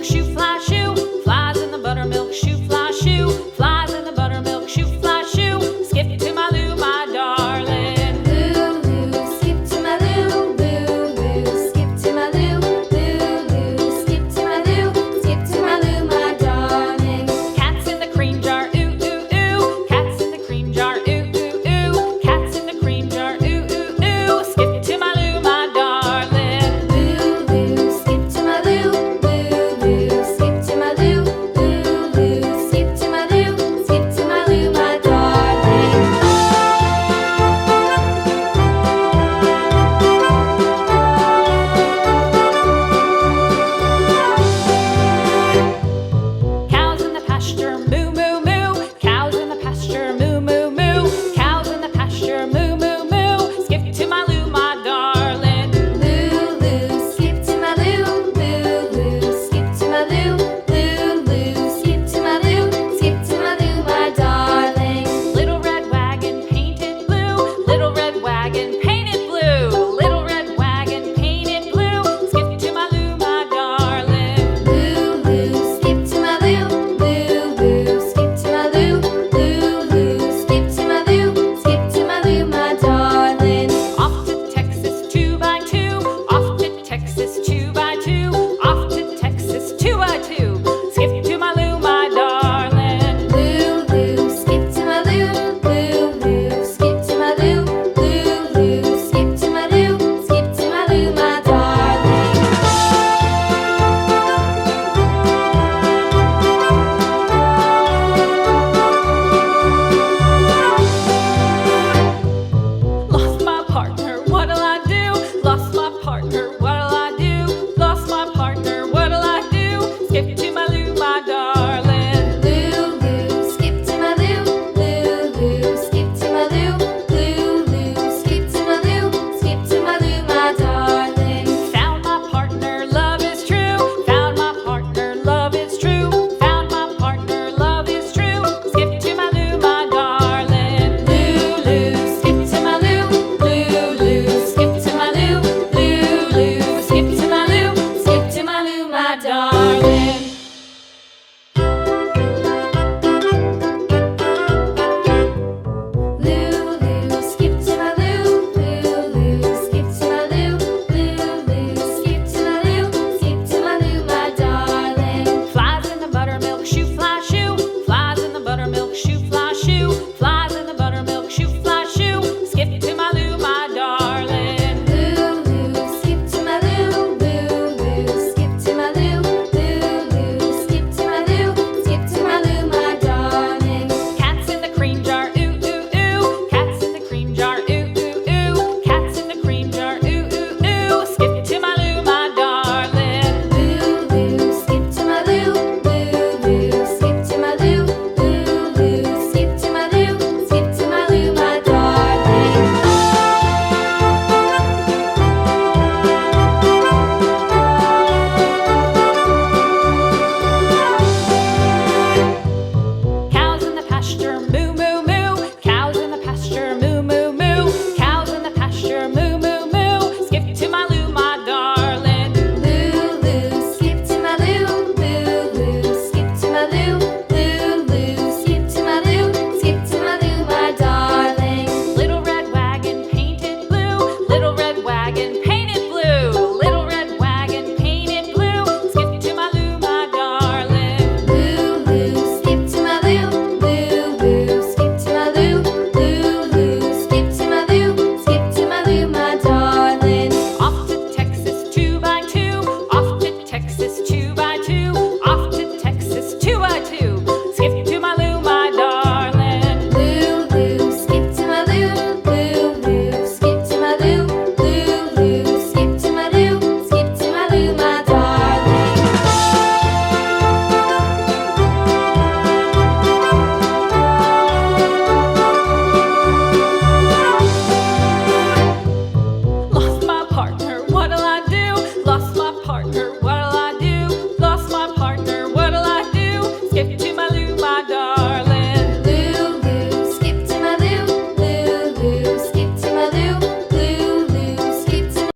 buttermilk shoe, fly shoe. Flies in the buttermilk shoe, fly shoe. Flies in the buttermilk shoe, fly shoe. Skip to my Lou, my darling. Lou, skip to my Lou, Lou, skip to my Lou, Lou, skip to my Lou, skip to my Lou, my darling. Cats in the cream jar, ooh, ooh, ooh. Cats in the cream jar, ooh, ooh, ooh. Cats in the cream jar, ooh, ooh, ooh. Skip to my Lou, my darling. Lou, skip to my Lou, Lou, skip to my Lou, Lou, skip to my Lou, skip to my Lou, my darling. Cows in the pasture, moo, moo, moo. Cows in the pasture, moo, moo, moo. Cows in the pasture, moo, moo, moo. Skip to my Lou, my darling. Lou, skip to my Lou, Lou, skip to my Lou, Lou, skip to my Lou, skip to my Lou, my darling. Little red wagon painted blue. Little red wagon painted blue. Little red wagon painted blue. Skip to my Lou, my darling. Lou, skip to my Lou, Lou, skip to my Lou, Lou, skip to my Lou, skip to my Lou, my darling. Off to Texas 2x2. Off to Texas 2x2. Off to Texas 2x2. Skip to my Lou, my darling. Lou, skip to my Lou, Lou, skip to my Lou, Lou, skip to my Lou, skip to my Lou, my darling. Lost my partner, what'll I do? Lost my partner, what'll I do? Lost my partner, what'll I do? Skip to my Lou, my darling. Lou, skip to my Lou, Lou, skip to my Lou, Lou, skip to my Lou, skip to my Lou, my darling. Found my partner, love is true. Found my partner, love is true. Found my partner, love is true. Skip to my Lou, my darling. Lou, skip to my Lou, Lou, skip to my Lou, Lou, skip to my Lou, skip to my Lou, my darling.